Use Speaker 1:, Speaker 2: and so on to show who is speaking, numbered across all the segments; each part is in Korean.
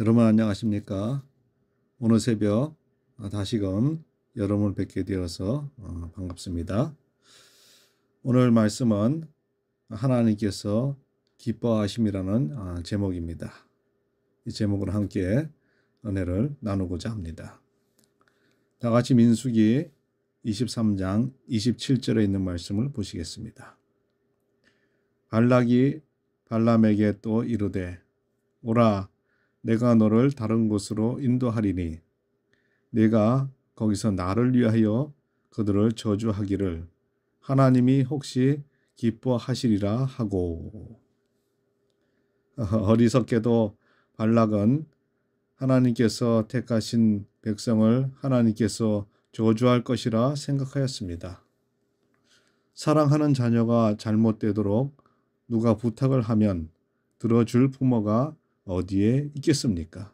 Speaker 1: 여러분 안녕하십니까? 오늘 새벽 다시금 여러분을 뵙게 되어서 반갑습니다. 오늘 말씀은 하나님께서 기뻐하심이라는 제목입니다. 이 제목으로 함께 은혜를 나누고자 합니다. 다 같이 민수기 23장 27절에 있는 말씀을 보시겠습니다. 발락이 발람에게 또 이르되 오라 내가 너를 다른 곳으로 인도하리니 내가 거기서 나를 위하여 그들을 저주하기를 하나님이 혹시 기뻐하시리라 하고. 어리석게도 발락은 하나님께서 택하신 백성을 하나님께서 저주할 것이라 생각하였습니다. 사랑하는 자녀가 잘못되도록 누가 부탁을 하면 들어줄 부모가 어디에 있겠습니까?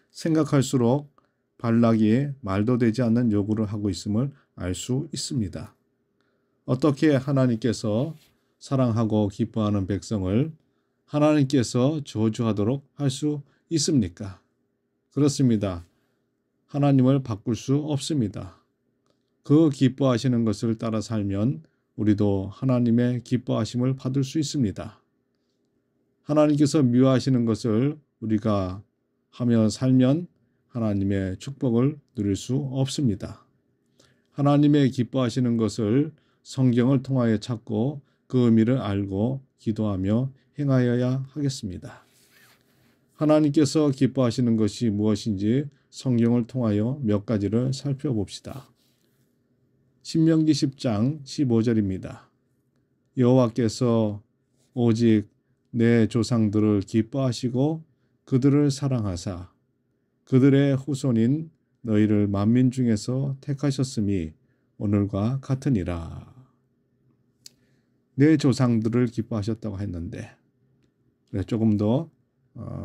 Speaker 1: 생각할수록 발락이 말도 되지 않는 요구를 하고 있음을 알 수 있습니다. 어떻게 하나님께서 사랑하고 기뻐하는 백성을 하나님께서 저주하도록 할 수 있습니까? 그렇습니다. 하나님을 바꿀 수 없습니다. 그 기뻐하시는 것을 따라 살면 우리도 하나님의 기뻐하심을 받을 수 있습니다. 하나님께서 미워하시는 것을 우리가 하며 살면 하나님의 축복을 누릴 수 없습니다. 하나님의 기뻐하시는 것을 성경을 통하여 찾고 그 의미를 알고 기도하며 행하여야 하겠습니다. 하나님께서 기뻐하시는 것이 무엇인지 성경을 통하여 몇 가지를 살펴봅시다. 신명기 10장 15절입니다. 여호와께서 오직 내 조상들을 기뻐하시고 그들을 사랑하사 그들의 후손인 너희를 만민 중에서 택하셨음이 오늘과 같으니라. 내 조상들을 기뻐하셨다고 했는데 조금 더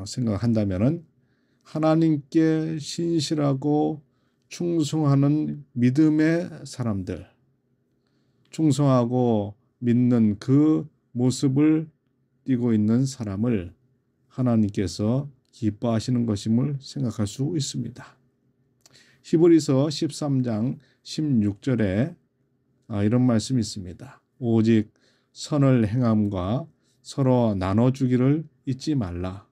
Speaker 1: 생각한다면 하나님께 신실하고 충성하는 믿음의 사람들, 충성하고 믿는 그 모습을 띠고 있는 사람을 하나님께서 기뻐하시는 것임을 생각할 수 있습니다. 히브리서 13장 16절에 이런 말씀이 있습니다. 오직 선을 행함과 서로 나눠주기를 잊지 말라.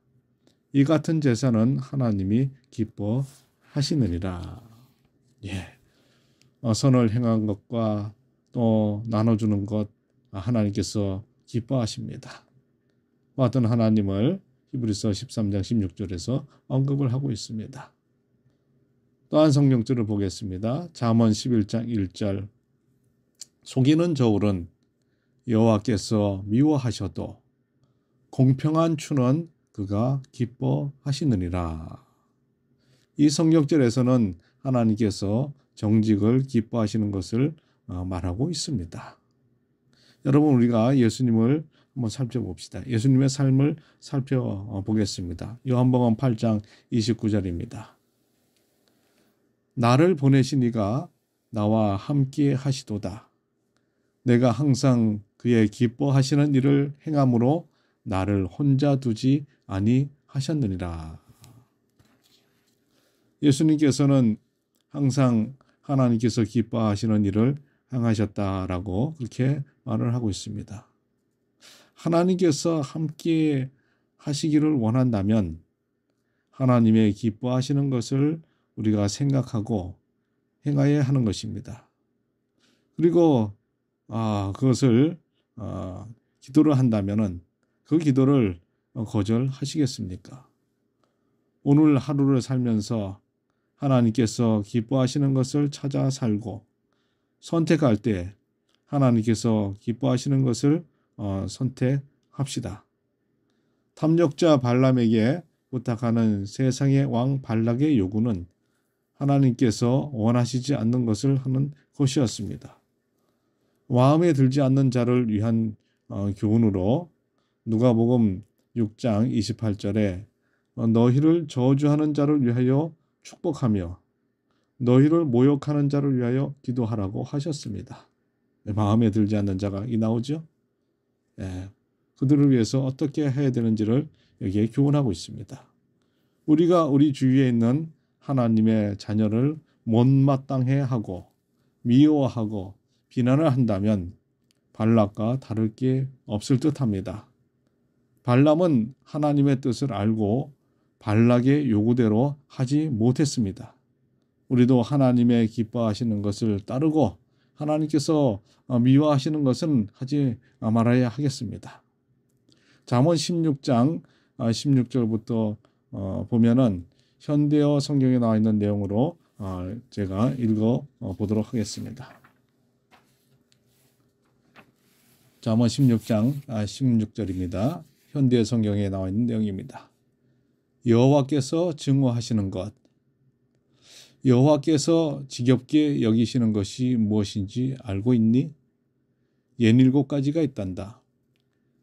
Speaker 1: 이 같은 제사는 하나님이 기뻐하시느니라. 선을 행한 것과 또 나눠주는 것 하나님께서 기뻐하십니다. 어떤 하나님을 히브리서 13장 16절에서 언급을 하고 있습니다. 또 한 성경절을 보겠습니다. 잠언 11장 1절 속이는 저울은 여호와께서 미워하셔도 공평한 추는 그가 기뻐하시느니라. 이 성경절에서는 하나님께서 정직을 기뻐하시는 것을 말하고 있습니다. 여러분 우리가 예수님을 한번 살펴봅시다. 예수님의 삶을 살펴보겠습니다. 요한복음 8장 29절입니다. 나를 보내신 이가 나와 함께 하시도다. 내가 항상 그의 기뻐하시는 일을 행함으로 나를 혼자 두지 아니하셨느니라. 예수님께서는 항상 하나님께서 기뻐하시는 일을 행하셨다라고 그렇게 말을 하고 있습니다. 하나님께서 함께 하시기를 원한다면 하나님의 기뻐하시는 것을 우리가 생각하고 행하여야 하는 것입니다. 그리고 그것을 기도를 한다면 그 기도를 거절하시겠습니까? 오늘 하루를 살면서 하나님께서 기뻐하시는 것을 찾아 살고 선택할 때 하나님께서 기뻐하시는 것을 선택합시다. 탐욕자 발람에게 부탁하는 세상의 왕 발락의 요구는 하나님께서 원하시지 않는 것을 하는 것이었습니다. 마음에 들지 않는 자를 위한 교훈으로 누가복음 6장 28절에 너희를 저주하는 자를 위하여 축복하며 너희를 모욕하는 자를 위하여 기도하라고 하셨습니다. 마음에 들지 않는 자가 나오죠. 그들을 위해서 어떻게 해야 되는지를 여기에 교훈하고 있습니다. 우리가 우리 주위에 있는 하나님의 자녀를 못마땅해 하고 미워하고 비난을 한다면 발락과 다를 게 없을 듯합니다. 발람은 하나님의 뜻을 알고 발락의 요구대로 하지 못했습니다. 우리도 하나님의 기뻐하시는 것을 따르고 하나님께서 미워하시는 것은 하지 말아야 하겠습니다. 잠언 16장 16절부터 보면은 현대어 성경에 나와 있는 내용으로 제가 읽어 보도록 하겠습니다. 잠언 16장 16절입니다. 현대어 성경에 나와 있는 내용입니다. 여호와께서 증오하시는 것, 여호와께서 지겹게 여기시는 것이 무엇인지 알고 있니? 67가지가 있단다.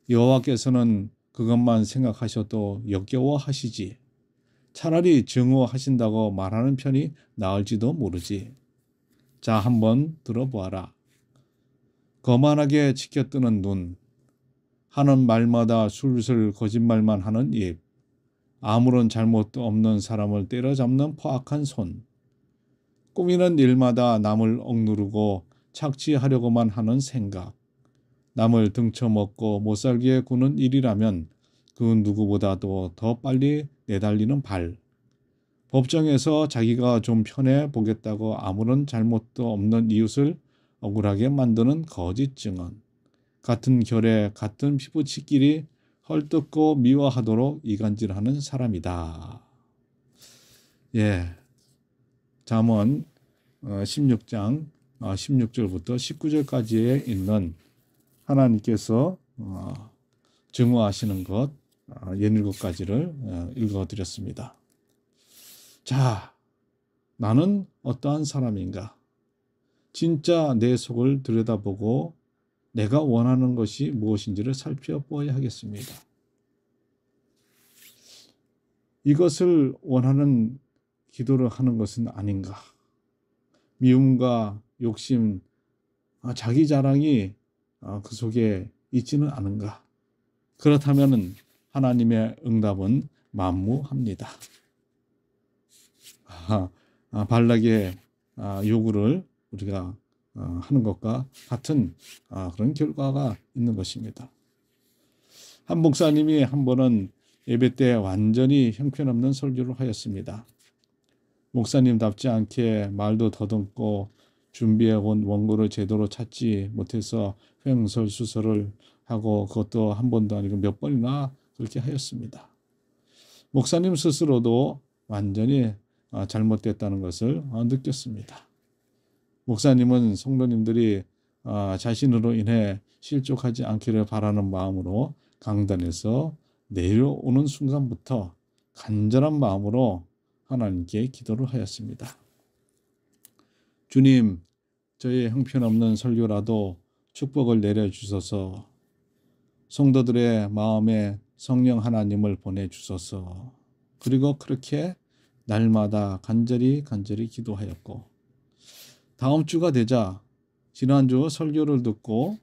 Speaker 1: 여호와께서는 그것만 생각하셔도 역겨워하시지. 차라리 증오하신다고 말하는 편이 나을지도 모르지. 자, 한번 들어보아라. 거만하게 치켜뜨는 눈, 하는 말마다 술술 거짓말만 하는 입, 아무런 잘못도 없는 사람을 때려잡는 포악한 손, 꾸미는 일마다 남을 억누르고 착취하려고만 하는 생각, 남을 등쳐먹고 못살게 구는 일이라면 그 누구보다도 더 빨리 내달리는 발, 법정에서 자기가 좀 편해 보겠다고 아무런 잘못도 없는 이웃을 억울하게 만드는 거짓 증언, 같은 결에 같은 피부치끼리 헐뜯고 미워하도록 이간질하는 사람이다. 예, 잠언 16장 16절부터 19절까지에 있는 하나님께서 증오하시는 것 67가지를 읽어드렸습니다. 자, 나는 어떠한 사람인가? 진짜 내 속을 들여다보고 내가 원하는 것이 무엇인지를 살펴보아야 하겠습니다. 이것을 원하는 기도를 하는 것은 아닌가? 미움과 욕심, 자기 자랑이 그 속에 있지는 않은가? 그렇다면 하나님의 응답은 만무합니다. 발락의 요구를 우리가 하는 것과 같은 그런 결과가 있는 것입니다. 한 목사님이 한 번은 예배 때 완전히 형편없는 설교를 하였습니다. 목사님답지 않게 말도 더듬고 준비해온 원고를 제대로 찾지 못해서 횡설수설을 하고 그것도 한 번도 아니고 몇 번이나 그렇게 하였습니다. 목사님 스스로도 완전히 잘못됐다는 것을 느꼈습니다. 목사님은 성도님들이 자신으로 인해 실족하지 않기를 바라는 마음으로 강단에서 내려오는 순간부터 간절한 마음으로 하나님께 기도를 하였습니다. 주님, 저의 형편없는 설교라도 축복을 내려주소서. 성도들의 마음에 성령 하나님을 보내주소서. 그리고 그렇게 날마다 간절히 기도하였고, 다음 주가 되자 지난주 설교를 듣고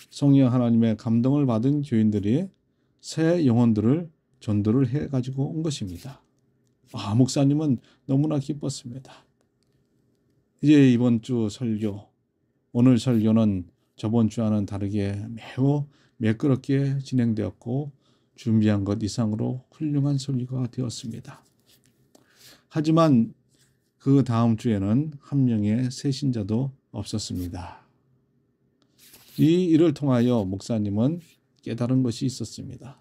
Speaker 1: 성령 하나님의 감동을 받은 교인들이 새 영혼들을 전도를 해가지고 온 것입니다. 목사님은 너무나 기뻤습니다. 이제 이번 주 설교, 오늘 설교는 저번 주와는 다르게 매우 매끄럽게 진행되었고 준비한 것 이상으로 훌륭한 설교가 되었습니다. 하지만 그 다음 주에는 한 명의 새신자도 없었습니다. 이 일을 통하여 목사님은 깨달은 것이 있었습니다.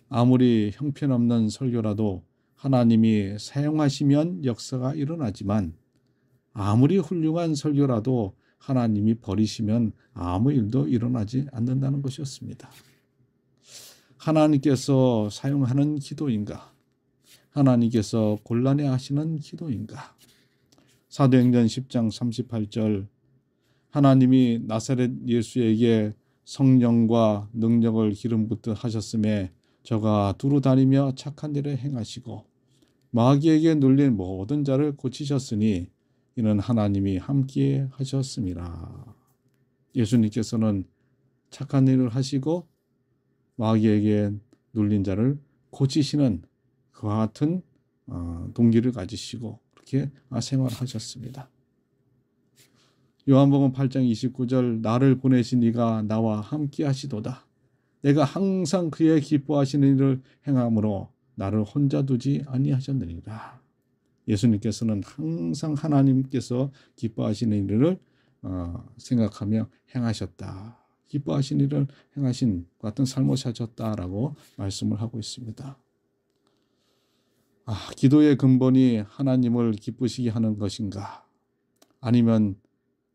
Speaker 1: 아무리 형편없는 설교라도 하나님이 사용하시면 역사가 일어나지만 아무리 훌륭한 설교라도 하나님이 버리시면 아무 일도 일어나지 않는다는 것이었습니다. 하나님께서 사용하는 기도인가? 하나님께서 곤란해 하시는 기도인가? 사도행전 10장 38절 하나님이 나사렛 예수에게 성령과 능력을 기름 붓듯 하셨음에 저가 두루 다니며 착한 일을 행하시고 마귀에게 눌린 모든 자를 고치셨으니 이는 하나님이 함께 하셨습니다. 예수님께서는 착한 일을 하시고 마귀에게 눌린 자를 고치시는 그와 같은 동기를 가지시고 그렇게 생활하셨습니다. 요한복음 8장 29절 나를 보내신 이가 나와 함께 하시도다. 내가 항상 그의 기뻐하시는 일을 행함으로 나를 혼자 두지 아니하셨느니라. 예수님께서는 항상 하나님께서 기뻐하시는 일을 생각하며 행하셨다. 기뻐하시는 일을 행하신 같은 삶을 사셨다라고 말씀을 하고 있습니다. 기도의 근본이 하나님을 기쁘시게 하는 것인가? 아니면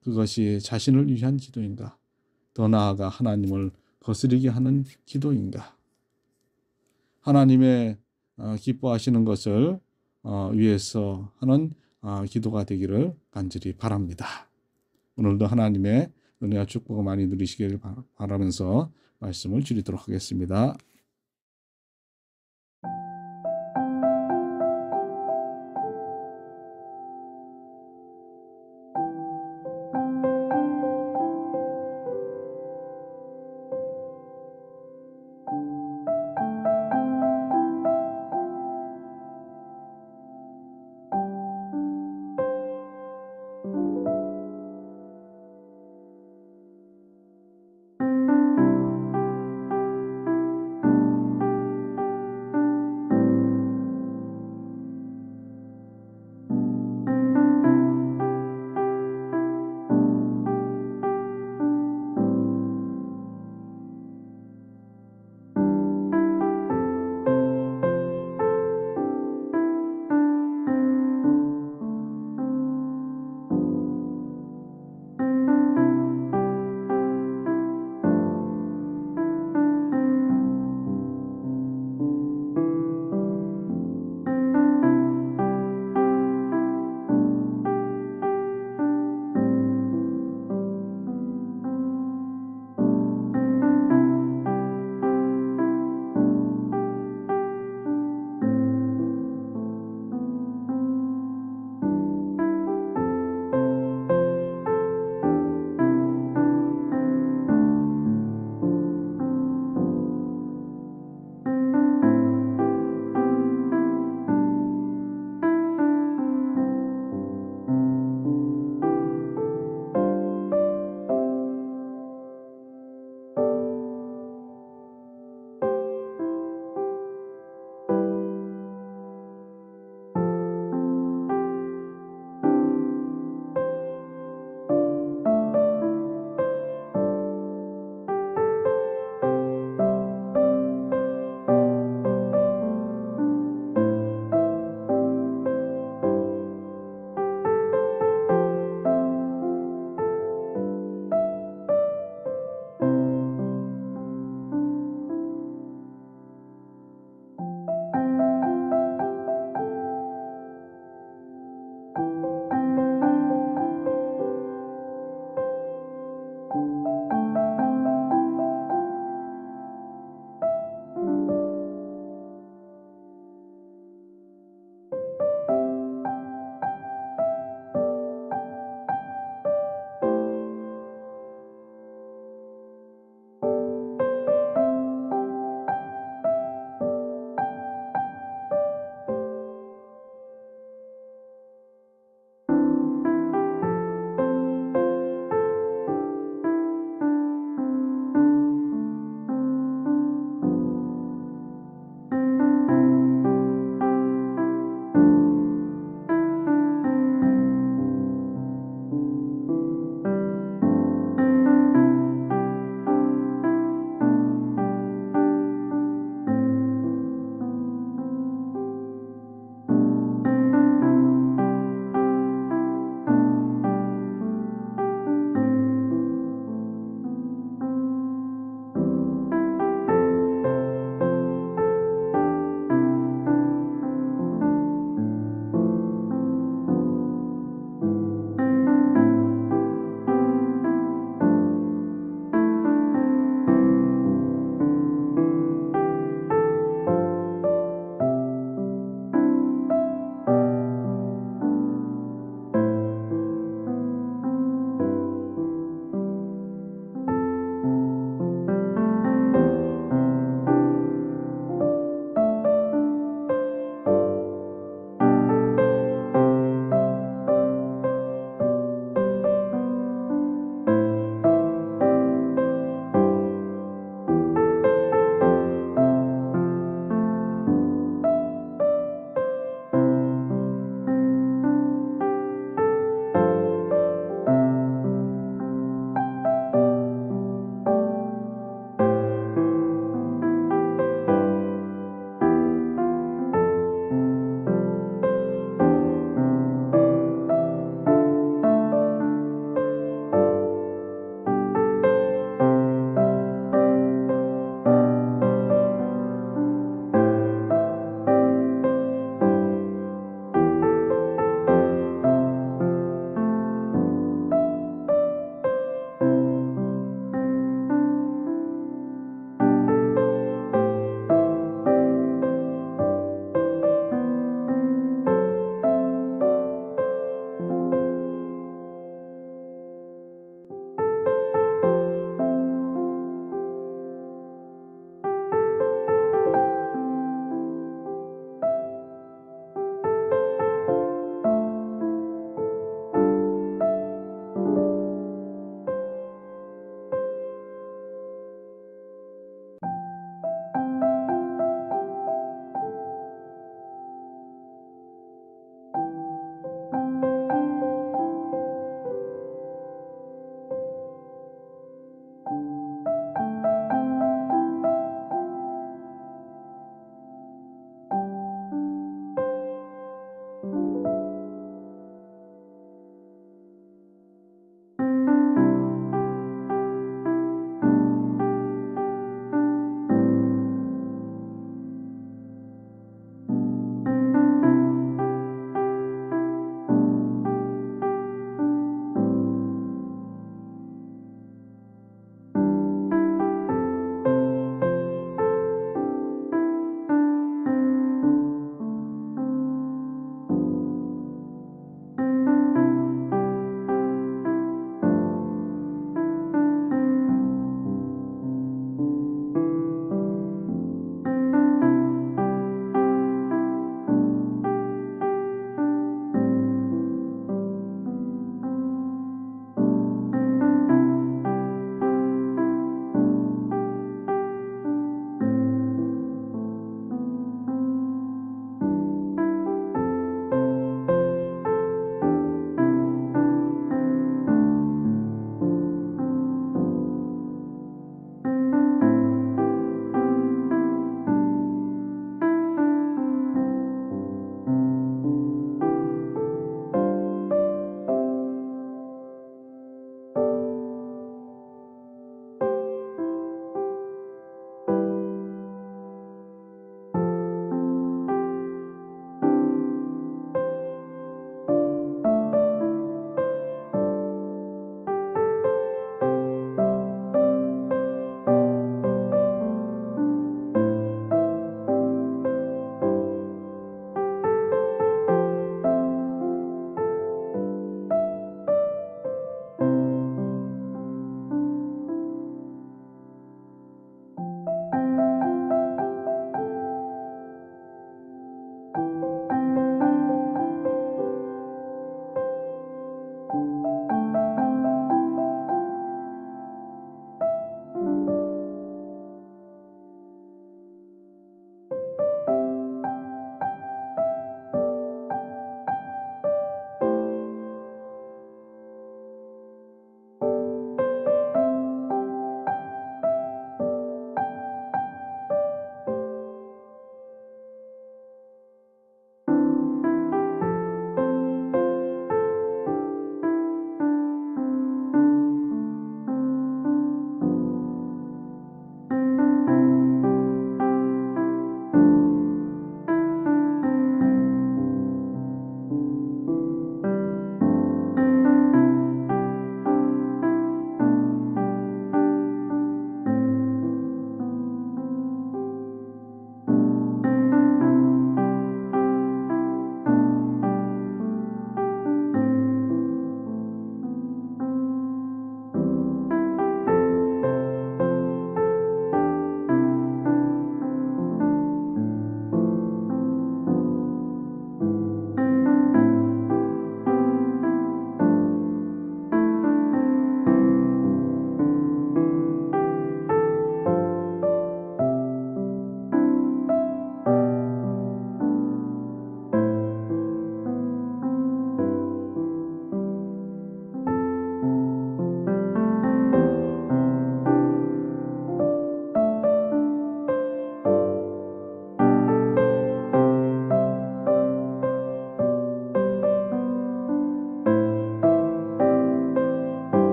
Speaker 1: 그것이 자신을 위한 기도인가? 더 나아가 하나님을 거스르게 하는 기도인가? 하나님의 기뻐하시는 것을 위해서 하는 기도가 되기를 간절히 바랍니다. 오늘도 하나님의 은혜와 축복을 많이 누리시기를 바라면서 말씀을 드리도록 하겠습니다.